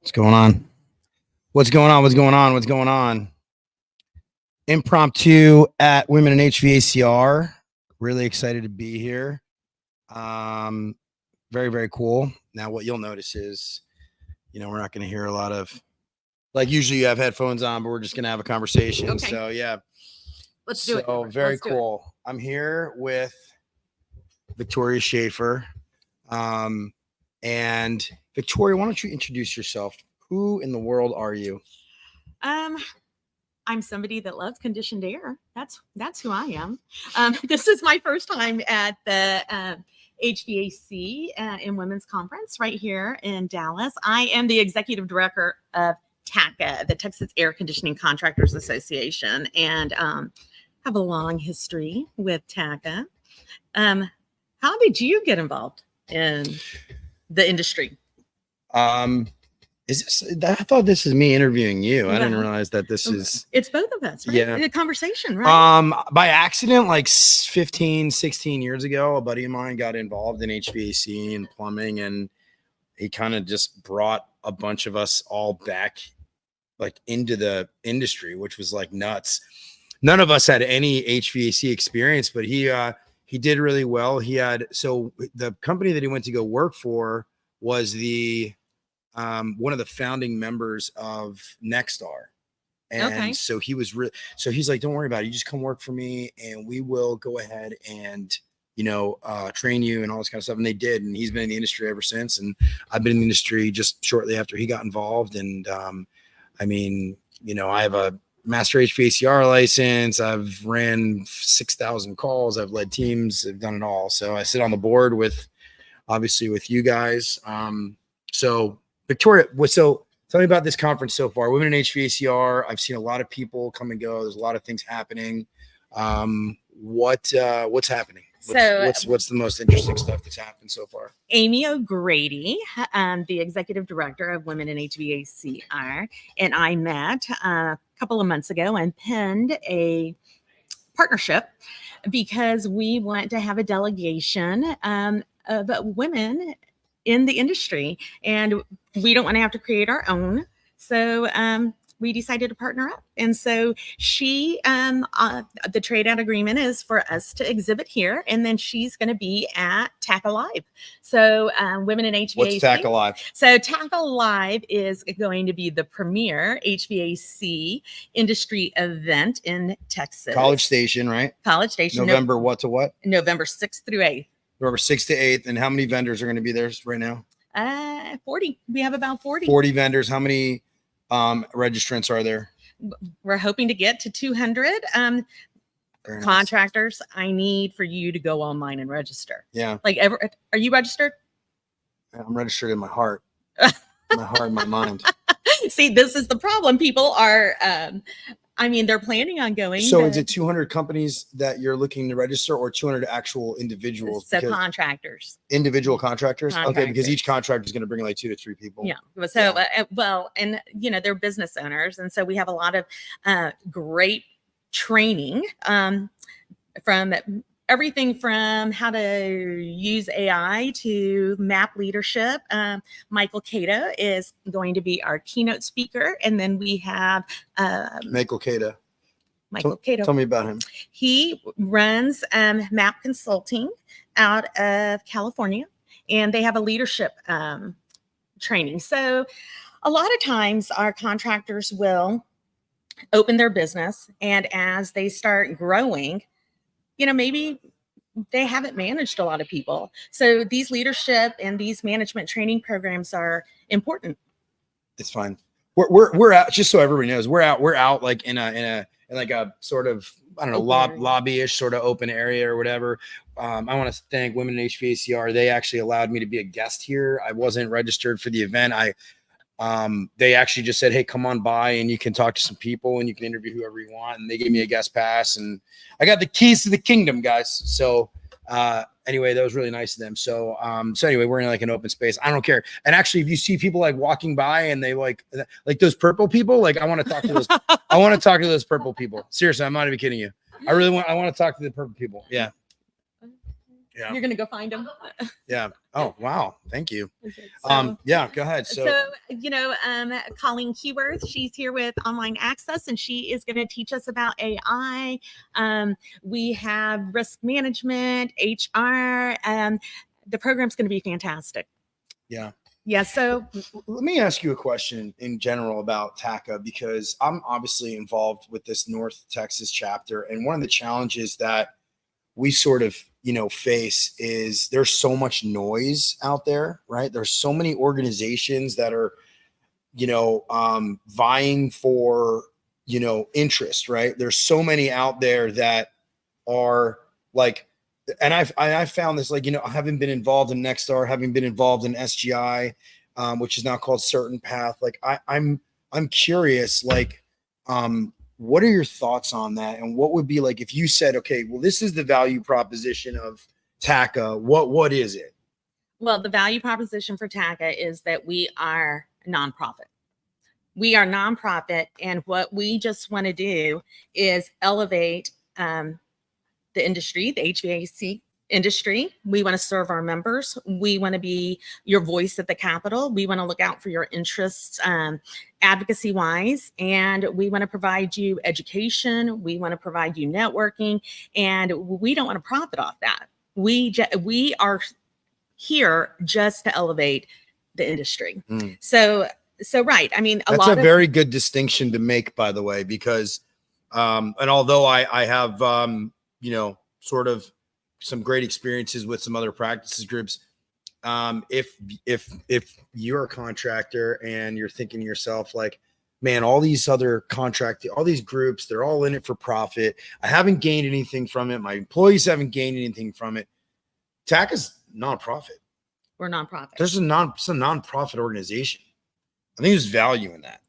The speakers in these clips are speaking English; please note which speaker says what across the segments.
Speaker 1: What's going on? What's going on? What's going on? What's going on? Impromptu at Women in HVACR. Really excited to be here. Very, very cool. Now, what you'll notice is, we're not going to hear a lot of, like usually you have headphones on, but we're just going to have a conversation. Okay. So, yeah.
Speaker 2: Let's do it.
Speaker 1: So, very cool. I'm here with Victoria Schaefer. And Victoria, why don't you introduce yourself? Who in the world are you?
Speaker 2: I'm somebody that loves conditioned air. That's who I am. This is my first time at the HVAC in Women's Conference right here in Dallas. I am the executive director of TACA, the Texas Air Conditioning Contractors Association, and have a long history with TACA. How did you get involved in the industry?
Speaker 1: I thought this is me interviewing you. I didn't realize that this is.
Speaker 2: It's both of us, right?
Speaker 1: Yeah.
Speaker 2: A conversation, right?
Speaker 1: By accident, like 15, 16 years ago, a buddy of mine got involved in HVAC and plumbing, and he kind of just brought a bunch of us all back like into the industry, which was like nuts. None of us had any HVAC experience, but he did really well. So the company that he went to go work for was one of the founding members of Nexstar. And so he was he's like, don't worry about it. You just come work for me and we will go ahead and, train you and all this kind of stuff. And they did. And he's been in the industry ever since. And I've been in the industry just shortly after he got involved. And, I have a master HVACR license. I've ran 6,000 calls. I've led teams. I've done it all. So I sit on the board with you guys. So Victoria, so tell me about this conference so far. Women in HVACR. I've seen a lot of people come and go. There's a lot of things happening. What's happening? What's the most interesting stuff that's happened so far?
Speaker 2: Amy O'Grady, the executive director of Women in HVACR, and I met a couple of months ago and penned a partnership because we want to have a delegation of women in the industry, and we don't want to have to create our own. So we decided to partner up. And so she, the trade out agreement is for us to exhibit here, and then she's going to be at TACA Live. So Women in HVAC.
Speaker 1: What's TACA Live?
Speaker 2: So TACA Live is going to be the premier HVAC industry event in Texas.
Speaker 1: College Station, right?
Speaker 2: College Station.
Speaker 1: November what to what?
Speaker 2: November 6th through 8th.
Speaker 1: November 6th to 8th. And how many vendors are going to be there right now?
Speaker 2: 40. We have about 40.
Speaker 1: 40 vendors. How many registrants are there?
Speaker 2: We're hoping to get to 200 contractors. Nice. I need for you to go online and register.
Speaker 1: Yeah.
Speaker 2: Are you registered?
Speaker 1: I'm registered in my heart. My heart and my mind.
Speaker 2: See, this is the problem. People are they're planning on going.
Speaker 1: So is it 200 companies that you're looking to register, or 200 actual individuals?
Speaker 2: So contractors.
Speaker 1: Individual contractors? Okay, because each contractor is going to bring like 2 to 3 people.
Speaker 2: Yeah. So, they're business owners. And so we have a lot of great training from everything from how to use AI to map leadership. Michael Cato is going to be our keynote speaker. And then we have
Speaker 1: Michael Cato.
Speaker 2: Cato.
Speaker 1: Tell me about him.
Speaker 2: He runs MAP Consulting out of California, and they have a leadership training. So a lot of times our contractors will open their business, and as they start growing, maybe they haven't managed a lot of people. So these leadership and these management training programs are important.
Speaker 1: It's fine. We're out, just so everybody knows, we're out like in a sort of, I don't know, lobby-ish sort of open area or whatever. I want to thank Women in HVACR. They actually allowed me to be a guest here. I wasn't registered for the event. They actually just said, hey, come on by and you can talk to some people and you can interview whoever you want. And they gave me a guest pass and I got the keys to the kingdom, guys. So anyway, that was really nice of them. So anyway, we're in like an open space. I don't care. And actually, if you see people like walking by and they like those purple people, like I want to talk to those. I want to talk to those purple people. Seriously, I'm not even kidding you. I want to talk to the purple people. Yeah. Yeah.
Speaker 2: You're gonna go find them.
Speaker 1: Yeah. Oh, wow. Thank you.
Speaker 2: So,
Speaker 1: Yeah, go ahead. So,
Speaker 2: Colleen Keyworth, she's here with Online Access, and she is going to teach us about AI. We have risk management, HR. The program's going to be fantastic.
Speaker 1: yeah.
Speaker 2: Yeah. So
Speaker 1: Let me ask you a question in general about TACA, because I'm obviously involved with this North Texas chapter. And one of the challenges that we sort of, face is there's so much noise out there, right? There's so many organizations that are, vying for, interest, right? There's so many out there that are like, and I've found this, like, having been involved in Nexstar, having been involved in SGI, which is now called Certain Path. Like I'm curious, like, what are your thoughts on that? And what would be like, if you said, okay, well, this is the value proposition of TACA, what is it?
Speaker 2: well, the value proposition for TACA is that we are a nonprofit. We are nonprofit, and what we just want to do is elevate the industry, the HVAC industry. We want to serve our members. We want to be your voice at the Capitol. We want to look out for your interests advocacy wise, and we want to provide you education. We want to provide you networking, and we don't want to profit off that. We are here just to elevate the industry. So right. I mean,
Speaker 1: that's a very good distinction to make, by the way, because and although I have sort of some great experiences with some other practices groups, if you're a contractor and you're thinking to yourself, like, man, all these other all these groups, they're all in it for profit. I haven't gained anything from it. My employees haven't gained anything from it. TAC is nonprofit.
Speaker 2: We're nonprofit.
Speaker 1: It's a nonprofit organization. I think there's value in that.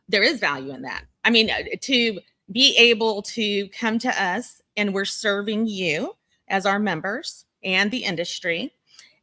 Speaker 2: There is value in that. I mean, to be able to come to us, and we're serving you as our members and the industry,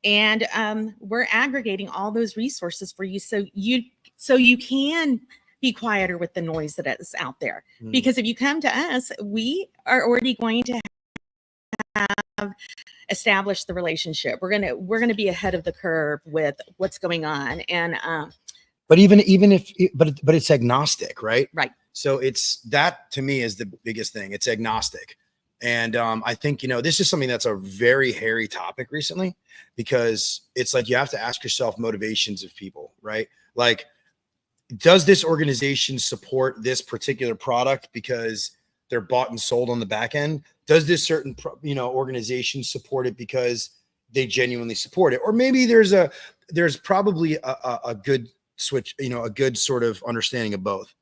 Speaker 2: and we're aggregating all those resources for you, so you can be quieter with the noise that is out there. Because if you come to us, we are already going to have established the relationship. We're gonna be ahead of the curve with what's going on, and
Speaker 1: but even if but it's agnostic, right?
Speaker 2: Right.
Speaker 1: So it's that, to me, is the biggest thing. It's agnostic. And I think, this is something that's a very hairy topic recently, because it's like, you have to ask yourself motivations of people, right? Like, does this organization support this particular product because they're bought and sold on the back end? Does this certain, organization support it because they genuinely support it? Or maybe there's probably a good switch, a good sort of understanding of both.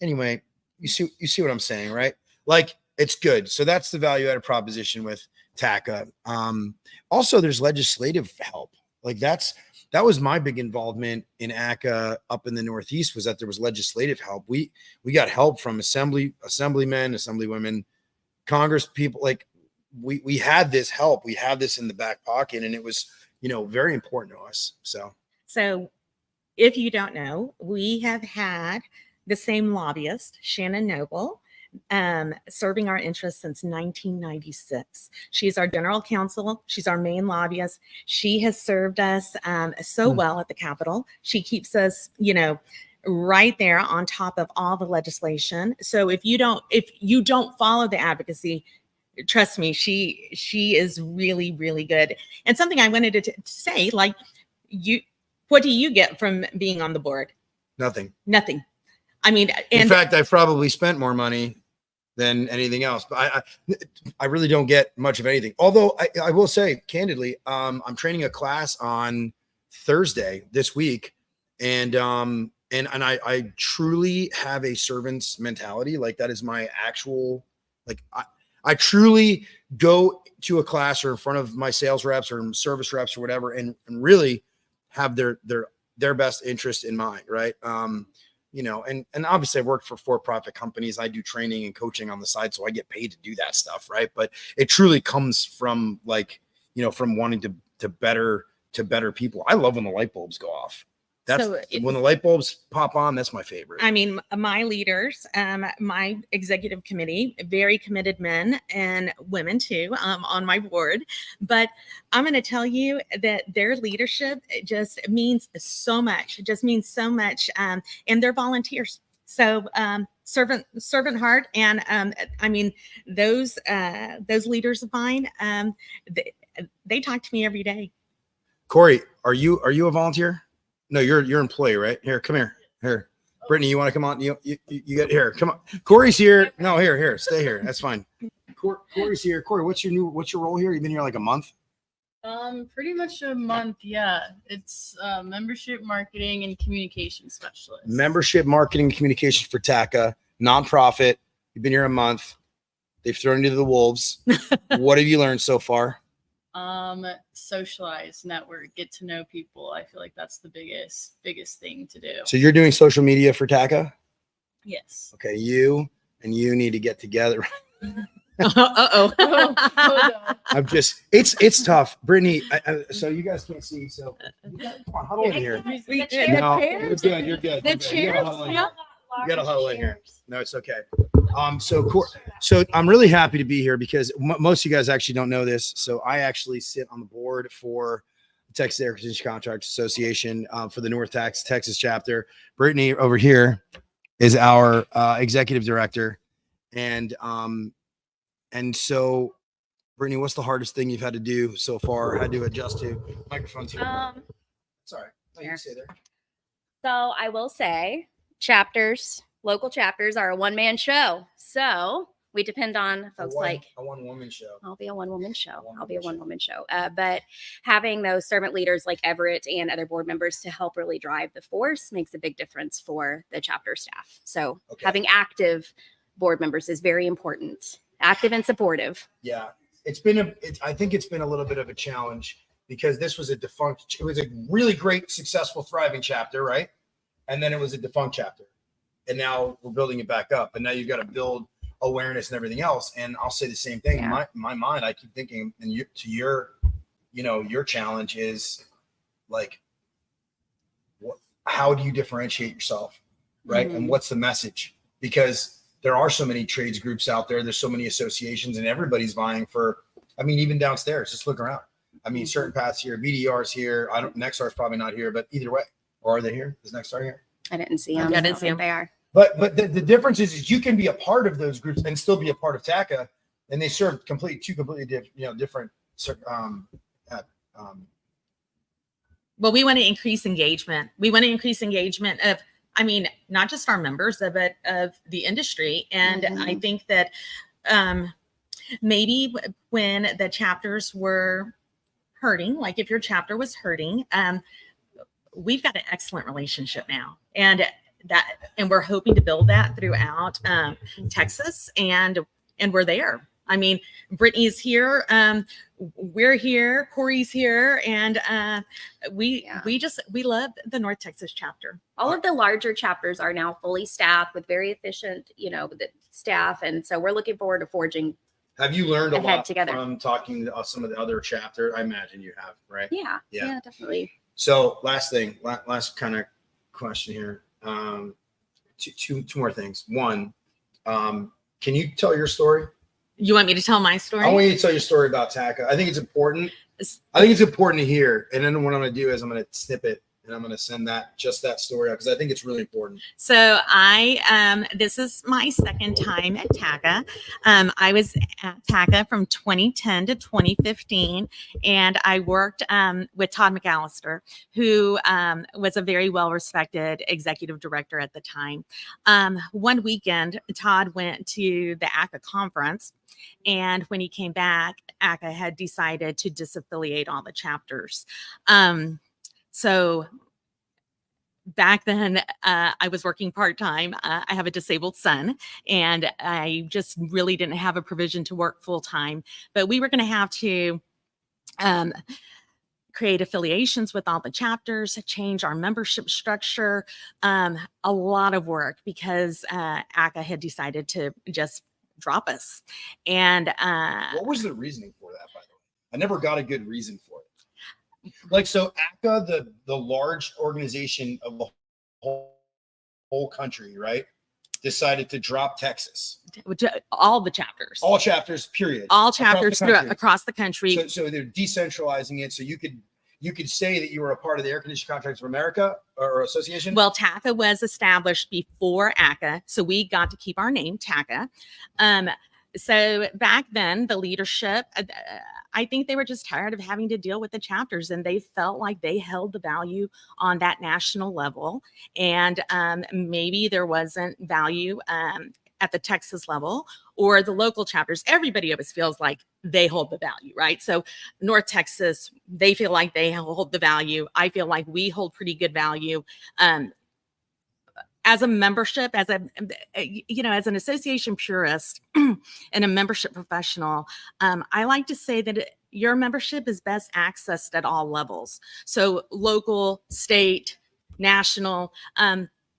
Speaker 1: Anyway, you see what I'm saying, right? Like, it's good. So that's the value added proposition with TACA. Also, there's legislative help. Like, that was my big involvement in ACA up in the Northeast, was that there was legislative help. We got help from assemblymen, assemblywomen, Congress people. Like, we had this help. We had this in the back pocket, and it was, very important to us. So
Speaker 2: if you don't know, we have had the same lobbyist, Shannon Noble, serving our interests since 1996. She's our general counsel. She's our main lobbyist. She has served us so well at the Capitol. She keeps us, right there on top of all the legislation. So if you don't follow the advocacy, trust me, she is really, really good. And something I wanted to say, like, what do you get from being on the board?
Speaker 1: Nothing.
Speaker 2: I mean,
Speaker 1: in fact, I've probably spent more money than anything else, but I really don't get much of anything. Although I will say candidly, I'm training a class on Thursday this week, and I truly have a servant's mentality. Like, that is my actual, like, I truly go to a class or in front of my sales reps or service reps or whatever, and really have their best interest in mind, right? And obviously I've worked for for-profit companies. I do training and coaching on the side, so I get paid to do that stuff, right? But it truly comes from, like, from wanting to better people. I love when the light bulbs go off. That's
Speaker 2: So
Speaker 1: when the light bulbs pop on. That's my favorite.
Speaker 2: I mean, my leaders, my executive committee, very committed men and women too, on my board. But I'm going to tell you that their leadership just means so much. It just means so much, and they're volunteers. So servant heart, and I mean those leaders of mine. They talk to me every day.
Speaker 1: Corey, are you a volunteer? No, you're an employee, right? Here, come here. Here, Brittany, you want to come on? You get here. Come on. Corey's here. No, here, stay here. That's fine. Corey's here. Corey, what's your role here? You've been here like a month.
Speaker 3: Pretty much a month. Yeah, it's membership marketing and communication specialist.
Speaker 1: Membership marketing communications for TACA, nonprofit. You've been here a month. They've thrown you to the wolves. What have you learned so far?
Speaker 3: Socialize, network, get to know people. I feel like that's the biggest thing to do.
Speaker 1: So you're doing social media for TACA?
Speaker 3: Yes.
Speaker 1: Okay, you need to get together.
Speaker 2: Uh-oh.
Speaker 1: I'm just, it's tough. Brittany, so you guys can't see, so come on, huddle in here. No, you're good. You're good.
Speaker 2: The chairs? Yeah.
Speaker 1: You gotta huddle in here. No, it's okay. So I'm really happy to be here because most of you guys actually don't know this. So I actually sit on the board for the Texas Air Conditioning Contractors Association for the North Texas chapter. Brittany over here is our executive director, and so Brittany, what's the hardest thing you've had to do so far? Had to adjust to microphones here. Sorry, no, you can stay there.
Speaker 4: So I will say local chapters are a one-man show. So we depend on folks like
Speaker 1: a one-woman show.
Speaker 4: I'll be a one-woman show. But having those servant leaders like Everett and other board members to help really drive the force makes a big difference for the chapter staff. So having active board members is very important. Active and supportive.
Speaker 1: Yeah. I think it's been a little bit of a challenge because this was it was a really great, successful, thriving chapter, right? And then it was a defunct chapter. And now we're building it back up. And now you've got to build awareness and everything else. And I'll say the same thing. Yeah. In my mind, I keep thinking, and your challenge is like, how do you differentiate yourself? Right. Mm-hmm. And what's the message? Because there are so many trades groups out there. There's so many associations and everybody's vying for, even downstairs, just look around. Certain paths here, BDR's here. Nexar is probably not here, but either way, or are they here? Is Nexar here?
Speaker 4: I didn't see them. I didn't see them. They are.
Speaker 1: But the difference is you can be a part of those groups and still be a part of TACA, and they serve two completely different.
Speaker 2: Well, we want to increase engagement. We want to increase engagement of, not just our members, but of the industry. And I think that maybe when the chapters were hurting, like if your chapter was hurting, we've got an excellent relationship now. And we're hoping to build that throughout Texas, and we're there. Brittany's here, we're here, Corey's here, and we love the North Texas chapter.
Speaker 4: All of the larger chapters are now fully staffed with very efficient, staff, and so we're looking forward to forging.
Speaker 1: Have you learned a lot
Speaker 4: together
Speaker 1: from talking to some of the other chapters? I imagine you have, right?
Speaker 4: Yeah, definitely.
Speaker 1: So last kind of question here. Two more things. One, can you tell your story?
Speaker 2: You want me to tell my story?
Speaker 1: I want you to tell your story about TACA. I think it's important. To hear. And then what I'm going to do is I'm going to snip it and I'm going to send that story out because I think it's really important.
Speaker 2: So this is my second time at TACA. I was at TACA from 2010 to 2015, and I worked with Todd McAllister, who was a very well-respected executive director at the time. One weekend, Todd went to the ACA conference, and when he came back, ACA had decided to disaffiliate all the chapters. So back then, I was working part-time. I have a disabled son, and I just really didn't have a provision to work full-time. But we were going to have to create affiliations with all the chapters, change our membership structure, a lot of work because ACA had decided to just drop us. And
Speaker 1: what was the reasoning for that, by the way? I never got a good reason for it. Like, so ACA, the large organization of the whole country, right, decided to drop Texas.
Speaker 2: All the chapters.
Speaker 1: All chapters, period.
Speaker 2: All
Speaker 1: Across the
Speaker 2: chapters
Speaker 1: country.
Speaker 2: across the country.
Speaker 1: So they're decentralizing it. So you could say that you were a part of the Air Conditioning Contractors of America or association.
Speaker 2: Well, TACA was established before ACA, so we got to keep our name, TACA. So back then, the leadership, I think they were just tired of having to deal with the chapters, and they felt like they held the value on that national level, and maybe there wasn't value at the Texas level or the local chapters. Everybody always feels like they hold the value, right? So North Texas, they feel like they hold the value. I feel like we hold pretty good value. As a membership, as as an association purist and a membership professional, I like to say that your membership is best accessed at all levels. So local, state, national.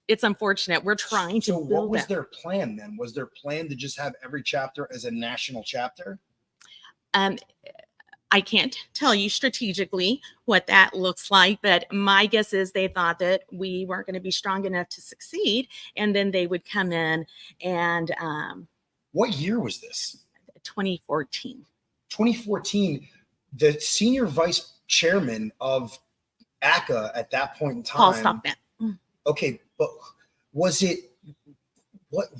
Speaker 2: It's unfortunate. We're trying to
Speaker 1: So
Speaker 2: build
Speaker 1: what was
Speaker 2: that.
Speaker 1: their plan then? Was their plan to just have every chapter as a national chapter?
Speaker 2: I can't tell you strategically what that looks like, but my guess is they thought that we weren't going to be strong enough to succeed, and then they would come in and
Speaker 1: What year was this?
Speaker 2: 2014.
Speaker 1: 2014. The senior vice chairman of ACA at that point in time.
Speaker 2: Paul Stockman.
Speaker 1: Okay, but was it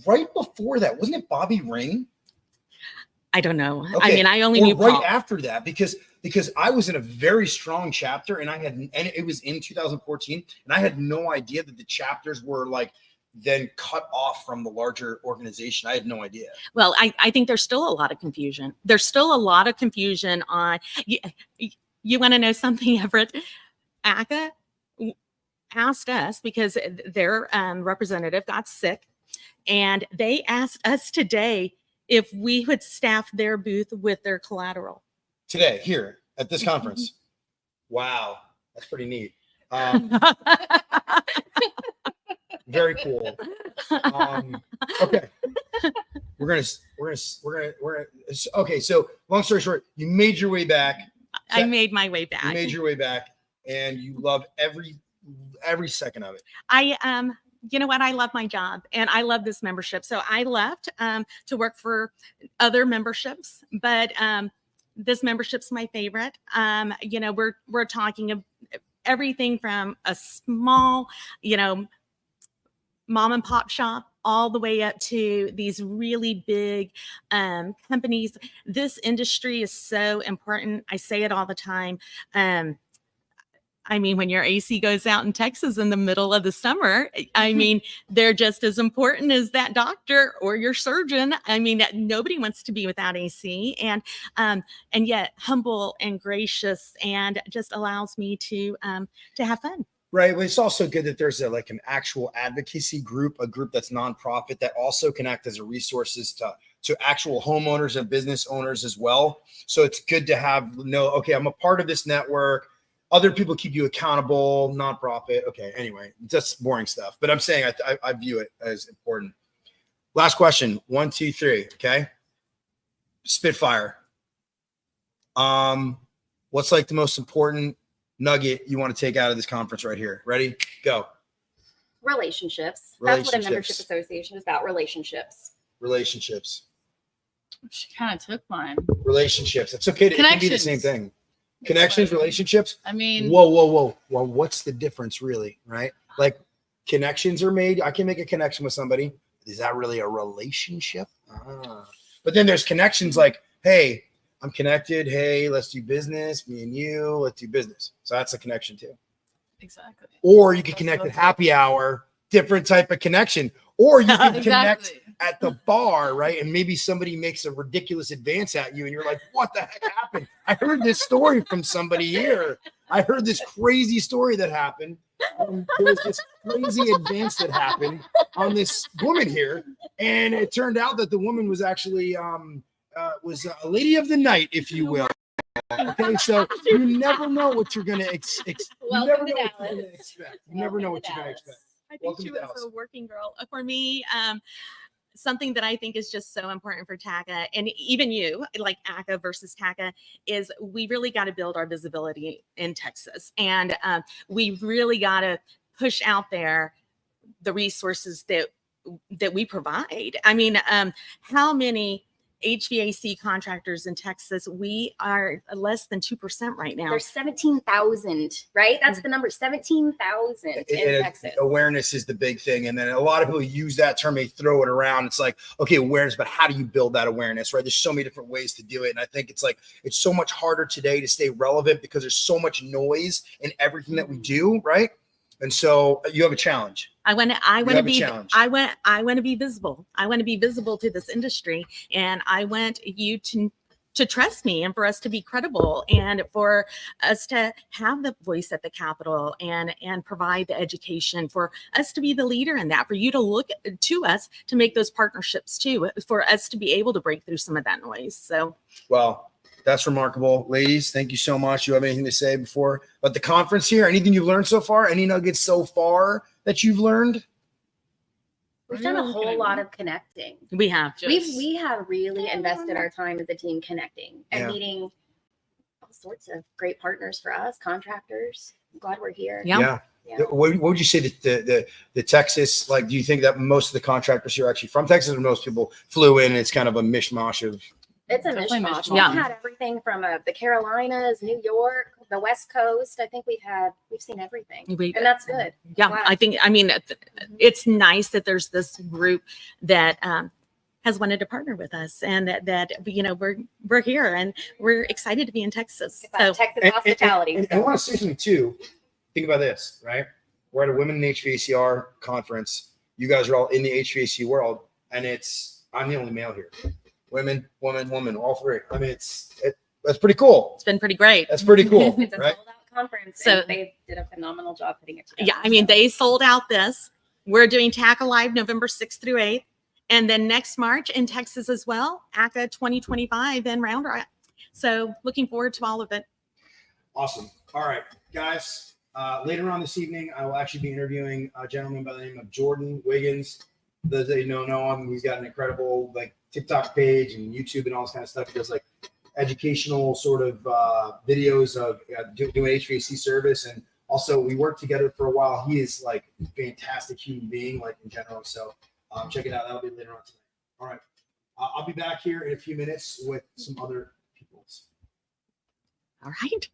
Speaker 1: right before that? Wasn't it Bobby Ring?
Speaker 2: I don't know.
Speaker 1: Okay.
Speaker 2: I mean, I only
Speaker 1: Or
Speaker 2: knew
Speaker 1: right
Speaker 2: Paul.
Speaker 1: after that because I was in a very strong chapter and it was in 2014 and I had no idea that the chapters were like then cut off from the larger organization. I had no idea.
Speaker 2: Well, I think there's still a lot of confusion. There's still a lot of confusion on. You want to know something, Everett? ACA asked us because their representative got sick, and they asked us today if we would staff their booth with their collateral.
Speaker 1: Today, here at this conference. Wow, that's pretty neat. Very cool. Okay. We're gonna okay. So long story short, you made your way back.
Speaker 2: I made my way back.
Speaker 1: You made your way back and you love every second of it.
Speaker 2: You know what? I love my job and I love this membership. So I left to work for other memberships, but this membership's my favorite. We're talking of everything from a small, mom and pop shop all the way up to these really big companies. This industry is so important. I say it all the time. I mean, when your AC goes out in Texas in the middle of the summer, I mean, they're just as important as that doctor or your surgeon. I mean, nobody wants to be without AC, and yet humble and gracious, and just allows me to have fun.
Speaker 1: Right. Well, it's also good that there's an actual advocacy group, a group that's nonprofit that also can act as a resources to actual homeowners and business owners as well. So it's good to okay, I'm a part of this network. Other people keep you accountable, nonprofit. Okay. Anyway, just boring stuff, but I'm saying I view it as important. Last question. 1, 2, 3. Okay. Spitfire. What's the most important nugget you want to take out of this conference right here? Ready? Go.
Speaker 4: Relationships. That's what a membership association is about. Relationships.
Speaker 3: She kind of took mine.
Speaker 1: Relationships. It's okay. It can be the same thing. Connections, relationships.
Speaker 3: I mean,
Speaker 1: whoa. Well, what's the difference really? Right? Connections are made. I can make a connection with somebody. Is that really a relationship? But then there's connections hey, I'm connected. Hey, let's do business. Me and you, let's do business. So that's a connection too.
Speaker 3: Exactly.
Speaker 1: Or you can connect at happy hour, different type of connection. Or you can connect at the bar, right? And maybe somebody makes a ridiculous advance at you and you're like, what the heck happened? I heard this story from somebody here. I heard this crazy story that happened. There was this crazy advance that happened on this woman here. And it turned out that the woman was actually was a lady of the night, if you will. Okay, so you never know what you're going to expect. You never know what you're going to expect.
Speaker 2: I think she was a working girl. For me, something that I think is just so important for TACA, and even you, like ACA versus TACA, is we really got to build our visibility in Texas, and we really got to push out there the resources that we provide. I mean, how many HVAC contractors in Texas? We are less than 2% right now.
Speaker 4: There's 17,000, right? That's the number, 17,000 in Texas.
Speaker 1: Awareness is the big thing. And then a lot of people use that term, they throw it around. It's like, okay, awareness, but how do you build that awareness, right? There's so many different ways to do it. And I think it's like, it's so much harder today to stay relevant because there's so much noise in everything that we do, right? And so you have a challenge.
Speaker 2: I want to be visible. I want to be visible to this industry, and I want you to trust me, and for us to be credible, and for us to have the voice at the Capitol, and provide the education, for us to be the leader in that, for you to look to us to make those partnerships too, for us to be able to break through some of that noise. So,
Speaker 1: well, that's remarkable. Ladies, thank you so much. You have anything to say before about the conference here? Anything you've learned so far? Any nuggets so far that you've learned?
Speaker 4: We've done a whole lot of connecting.
Speaker 2: We have.
Speaker 4: We have really invested our time as a team connecting and meeting all sorts of great partners for us, contractors. I'm glad we're here.
Speaker 2: Yeah.
Speaker 1: What would you say that the Texas, like, do you think that most of the contractors here are actually from Texas, or most people flew in and it's kind of a mishmash of?
Speaker 4: It's a mishmash. We've had everything from the Carolinas, New York, the West Coast. I think we've seen everything, and that's good.
Speaker 2: Yeah,
Speaker 4: Wow.
Speaker 2: I mean, it's nice that there's this group that has wanted to partner with us, and that we're here, and we're excited to be in Texas. So
Speaker 4: Texas hospitality.
Speaker 1: And I want to say something too. Think about this, right? We're at a Women in HVACR conference. You guys are all in the HVAC world, and I'm the only male here. Women, woman, all three. I mean, that's pretty cool.
Speaker 2: it's been pretty great.
Speaker 1: That's pretty cool,
Speaker 4: It's a
Speaker 1: right?
Speaker 4: sold out conference,
Speaker 2: So-
Speaker 4: and they did a phenomenal job putting it together.
Speaker 2: Yeah, I mean, they sold out this. We're doing TACA Live November 6th through 8th. And then next March in Texas as well, ACA 2025 in Round Rock. So looking forward to all of it.
Speaker 1: Awesome. All right, guys. Later on this evening, I will actually be interviewing a gentleman by the name of Jordan Wiggins. Those that know him, he's got an incredible TikTok page and YouTube and all this kind of stuff. He does educational sort of videos of doing HVAC service, and also we worked together for a while. He is a fantastic human being, in general. So check it out. That'll be later on tonight. All right, I'll be back here in a few minutes with some other people.
Speaker 2: All right.